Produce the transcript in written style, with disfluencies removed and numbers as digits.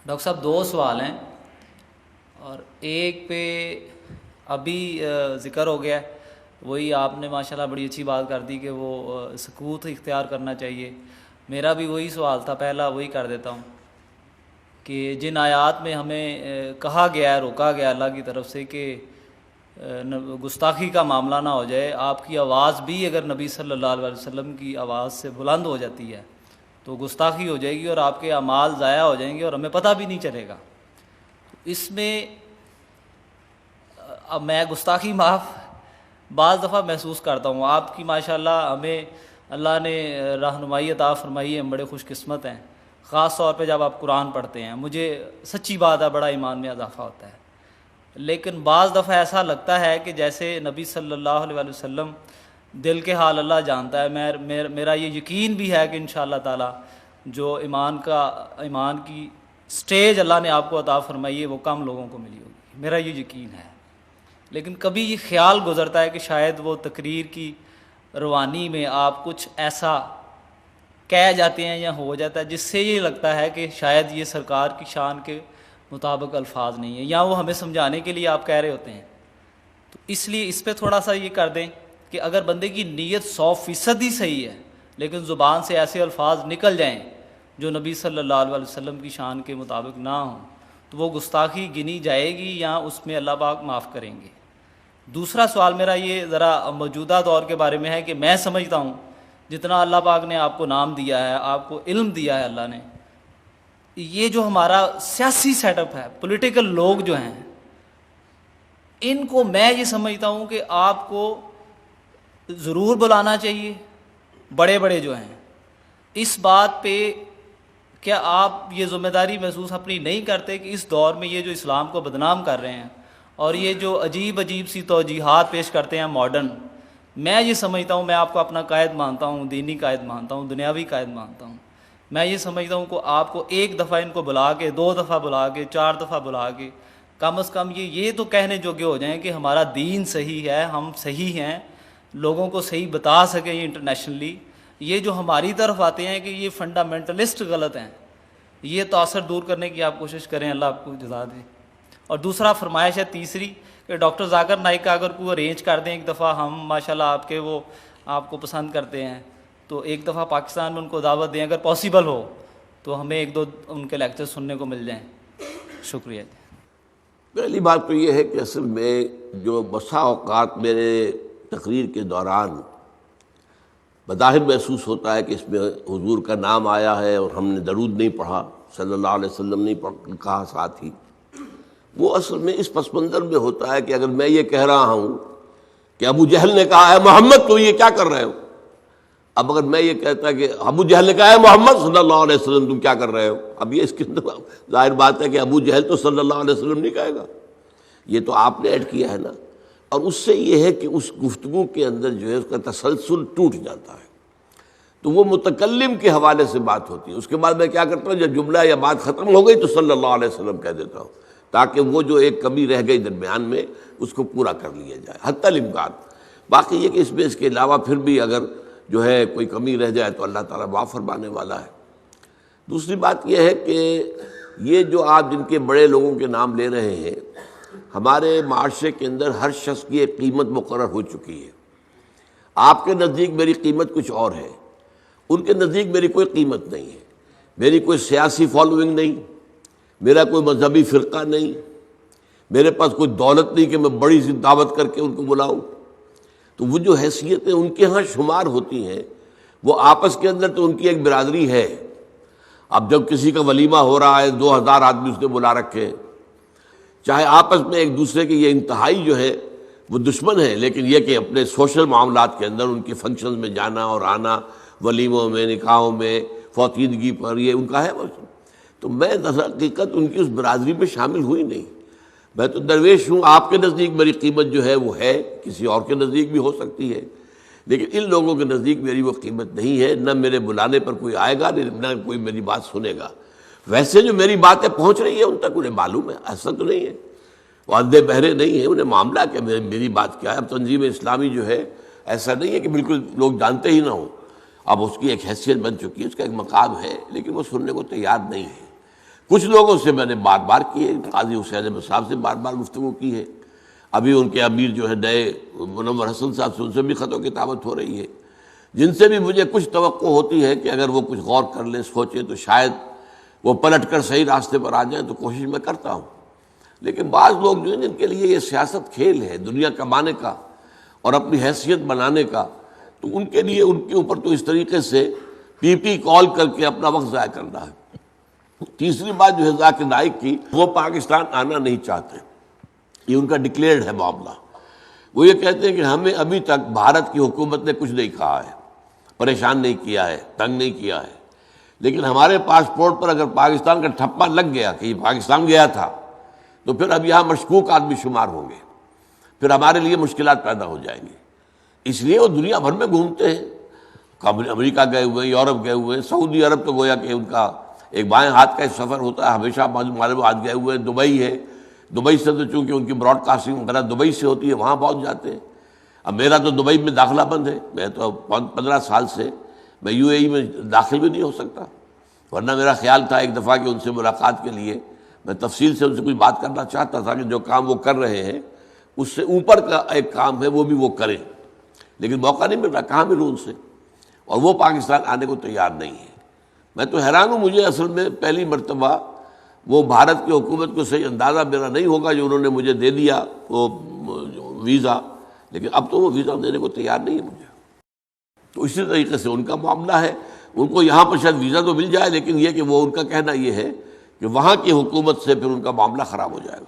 Doctor صاحب دو سوال ہیں، اور ایک پہ ابھی ذکر ہو گیا ہے، وہی آپ نے ماشاءاللہ بڑی اچھی بات کر دی کہ وہ سکوت اختیار کرنا چاہیے۔ میرا بھی وہی سوال تھا، پہلا وہی کر دیتا ہوں کہ جن آیات میں ہمیں کہا گیا ہے، روکا گیا اللہ کی طرف سے کہ گستاخی کا معاملہ نہ ہو جائے، آپ کی آواز بھی اگر نبی صلی اللہ علیہ وسلم کی آواز سے بلند ہو جاتی ہے تو گستاخی ہو جائے گی اور آپ کے اعمال ضائع ہو جائیں گے اور ہمیں پتہ بھی نہیں چلے گا۔ اس میں اب میں گستاخی معاف بعض دفعہ محسوس کرتا ہوں، آپ کی ماشاءاللہ ہمیں اللہ نے رہنمائی عطا فرمائی ہے، ہم بڑے خوش قسمت ہیں، خاص طور پہ جب آپ قرآن پڑھتے ہیں، مجھے سچی بات ہے بڑا ایمان میں اضافہ ہوتا ہے۔ لیکن بعض دفعہ ایسا لگتا ہے کہ جیسے نبی صلی اللہ علیہ وسلم، دل کے حال اللہ جانتا ہے، میرا یہ یقین بھی ہے کہ انشاءاللہ تعالی جو ایمان کی سٹیج اللہ نے آپ کو عطا فرمائی ہے وہ کم لوگوں کو ملی ہوگی، میرا یہ یقین ہے۔ لیکن کبھی یہ خیال گزرتا ہے کہ شاید وہ تقریر کی روانی میں آپ کچھ ایسا کہہ جاتے ہیں یا ہو جاتا ہے جس سے یہ لگتا ہے کہ شاید یہ سرکار کی شان کے مطابق الفاظ نہیں ہیں، یا وہ ہمیں سمجھانے کے لیے آپ کہہ رہے ہوتے ہیں۔ تو اس لیے اس پہ تھوڑا سا یہ کر دیں کہ اگر بندے کی نیت 100% ہی صحیح ہے لیکن زبان سے ایسے الفاظ نکل جائیں جو نبی صلی اللہ علیہ وسلم کی شان کے مطابق نہ ہوں تو وہ گستاخی گنی جائے گی یا اس میں اللہ پاک معاف کریں گے؟ دوسرا سوال میرا یہ ذرا موجودہ دور کے بارے میں ہے کہ میں سمجھتا ہوں جتنا اللہ پاک نے آپ کو نام دیا ہے، آپ کو علم دیا ہے اللہ نے، یہ جو ہمارا سیاسی سیٹ اپ ہے، پولیٹیکل لوگ جو ہیں، ان کو میں یہ سمجھتا ہوں کہ آپ کو ضرور بلانا چاہیے، بڑے بڑے جو ہیں۔ اس بات پہ کیا آپ یہ ذمہ داری محسوس اپنی نہیں کرتے کہ اس دور میں یہ جو اسلام کو بدنام کر رہے ہیں اور یہ جو عجیب سی توجیہات پیش کرتے ہیں ماڈرن، میں یہ سمجھتا ہوں، میں آپ کو اپنا قائد مانتا ہوں، دینی قائد مانتا ہوں، دنیاوی قائد مانتا ہوں، میں یہ سمجھتا ہوں کہ آپ کو ایک دفعہ ان کو بلا کے، 2 دفعہ بلا کے، 4 دفعہ بلا کے، کم از کم یہ تو کہنے جوگے ہو جائیں کہ ہمارا دین صحیح ہے، ہم صحیح ہیں، لوگوں کو صحیح بتا سکیں یہ انٹرنیشنلی۔ یہ جو ہماری طرف آتے ہیں کہ یہ فنڈامنٹلسٹ غلط ہیں، یہ تاثر دور کرنے کی آپ کوشش کریں، اللہ آپ کو جزا دے۔ اور دوسرا فرمائش ہے تیسری کہ ڈاکٹر ذاکر نائک کا اگر کوئی ارینج کر دیں ایک دفعہ، ہم ماشاءاللہ آپ کے وہ آپ کو پسند کرتے ہیں، تو ایک دفعہ پاکستان میں ان کو دعوت دیں اگر پاسبل ہو، تو ہمیں 1-2 ان کے لیکچر سننے کو مل جائیں۔ شکریہ جی۔ پہلی بات تو یہ ہے کہ اصل میں جو بسا اوقات میرے تقریر کے دوران بظاہر محسوس ہوتا ہے کہ اس میں حضور کا نام آیا ہے اور ہم نے درود نہیں پڑھا، صلی اللہ علیہ وسلم نہیں کہا ساتھ ہی، وہ اصل میں اس پس منظر میں ہوتا ہے کہ اگر میں یہ کہہ رہا ہوں کہ ابو جہل نے کہا ہے محمد تو یہ کیا کر رہے ہو، اب اگر میں یہ کہتا کہ ابو جہل نے کہا ہے محمد صلی اللہ علیہ وسلم تم کیا کر رہے ہو، اب یہ اس کے اندر ظاہر بات ہے کہ ابو جہل تو صلی اللہ علیہ وسلم نہیں کہے گا، یہ تو آپ نے ایڈ کیا ہے نا۔ اور اس سے یہ ہے کہ اس گفتگو کے اندر جو ہے اس کا تسلسل ٹوٹ جاتا ہے، تو وہ متکلم کے حوالے سے بات ہوتی ہے۔ اس کے بعد میں کیا کرتا ہوں، جب جملہ یا بات ختم ہو گئی تو صلی اللہ علیہ وسلم کہہ دیتا ہوں تاکہ وہ جو ایک کمی رہ گئی درمیان میں اس کو پورا کر لیا جائے حتی الامکان۔ باقی یہ کہ اس میں اس کے علاوہ پھر بھی اگر جو ہے کوئی کمی رہ جائے تو اللہ تعالیٰ معاف فرمانے والا ہے۔ دوسری بات یہ ہے کہ یہ جو آپ جن کے بڑے لوگوں کے نام لے رہے ہیں، ہمارے معاشرے کے اندر ہر شخص کی ایک قیمت مقرر ہو چکی ہے۔ آپ کے نزدیک میری قیمت کچھ اور ہے، ان کے نزدیک میری کوئی قیمت نہیں ہے، میری کوئی سیاسی فالوئنگ نہیں، میرا کوئی مذہبی فرقہ نہیں، میرے پاس کوئی دولت نہیں کہ میں بڑی سی دعوت کر کے ان کو بلاؤں، تو وہ جو حیثیتیں ان کے ہاں شمار ہوتی ہیں وہ آپس کے اندر تو ان کی ایک برادری ہے۔ اب جب کسی کا ولیمہ ہو رہا ہے، 2000 آدمی اس نے بلا رکھے ہیں، چاہے آپس میں ایک دوسرے کے یہ انتہائی جو ہے وہ دشمن ہیں، لیکن یہ کہ اپنے سوشل معاملات کے اندر ان کے فنکشنز میں جانا اور آنا، ولیموں میں، نکاحوں میں، فوتیدگی پر، یہ ان کا ہے۔ تو میں در حقیقت ان کی اس برادری میں شامل ہوئی نہیں، میں تو درویش ہوں۔ آپ کے نزدیک میری قیمت جو ہے وہ ہے، کسی اور کے نزدیک بھی ہو سکتی ہے، لیکن ان لوگوں کے نزدیک میری وہ قیمت نہیں ہے، نہ میرے بلانے پر کوئی آئے گا، نہ کوئی میری بات سنے گا۔ ویسے جو میری باتیں پہنچ رہی ہیں ان تک انہیں معلوم ہے، ایسا تو نہیں ہے، وہ اندھے بہرے نہیں ہیں، انہیں معاملہ کہ میری بات کیا ہے۔ اب تنظیم اسلامی جو ہے ایسا نہیں ہے کہ بالکل لوگ جانتے ہی نہ ہوں، اب اس کی ایک حیثیت بن چکی ہے، اس کا ایک مقام ہے، لیکن وہ سننے کو تیار نہیں ہے۔ کچھ لوگوں سے میں نے بار بار کی ہے، قاضی حسین احمد صاحب سے بار بار گفتگو کی ہے، ابھی ان کے امیر جو ہے نئے منور حسن صاحب سے ان سے بھی خط و کتابت ہو رہی ہے، جن سے بھی مجھے کچھ توقع ہوتی ہے کہ اگر وہ کچھ غور کر لیں، سوچیں تو شاید وہ پلٹ کر صحیح راستے پر آ جائیں، تو کوشش میں کرتا ہوں۔ لیکن بعض لوگ جو ہیں جن کے لیے یہ سیاست کھیل ہے دنیا کمانے کا اور اپنی حیثیت بنانے کا، تو ان کے لیے ان کے اوپر تو اس طریقے سے پی پی کال کر کے اپنا وقت ضائع کرنا ہے۔ تیسری بات جو ہے ذاکر نائک کی، وہ پاکستان آنا نہیں چاہتے، یہ ان کا ڈکلیئرڈ ہے معاملہ۔ وہ یہ کہتے ہیں کہ ہمیں ابھی تک بھارت کی حکومت نے کچھ نہیں کہا ہے، پریشان نہیں کیا ہے، تنگ نہیں کیا ہے، لیکن ہمارے پاسپورٹ پر اگر پاکستان کا ٹھپا لگ گیا کہ یہ پاکستان گیا تھا، تو پھر اب یہاں مشکوک آدمی شمار ہوں گے، پھر ہمارے لیے مشکلات پیدا ہو جائیں گی۔ اس لیے وہ دنیا بھر میں گھومتے ہیں، امریکہ گئے ہوئے، یورپ گئے ہوئے، سعودی عرب تو گویا کہ ان کا ایک بائیں ہاتھ کا سفر ہوتا ہے ہمیشہ، معلوم آج گئے ہوئے، دبئی ہے، دبئی سے تو چونکہ ان کی براڈ کاسٹنگ وغیرہ دبئی سے ہوتی ہے، وہاں پہنچ جاتے ہیں۔ اب میرا تو دبئی میں داخلہ بند ہے، میں تو 15 سال سے میں یو اے ای میں داخل بھی نہیں ہو سکتا، ورنہ میرا خیال تھا ایک دفعہ کہ ان سے ملاقات کے لیے میں تفصیل سے ان سے کچھ بات کرنا چاہتا تھا کہ جو کام وہ کر رہے ہیں اس سے اوپر کا ایک کام ہے وہ بھی وہ کریں، لیکن موقع نہیں مل رہا، کہاں ملوں ان سے، اور وہ پاکستان آنے کو تیار نہیں ہے۔ میں تو حیران ہوں، مجھے اصل میں پہلی مرتبہ وہ بھارت کی حکومت کو صحیح اندازہ میرا نہیں ہوگا جو انہوں نے مجھے دے دیا وہ ویزا، لیکن اب تو وہ ویزا دینے کو تیار نہیں ہے مجھے۔ تو اسی طریقے سے ان کا معاملہ ہے، ان کو یہاں پر شاید ویزا تو مل جائے، لیکن یہ کہ وہ ان کا کہنا یہ ہے کہ وہاں کی حکومت سے پھر ان کا معاملہ خراب ہو جائے گا۔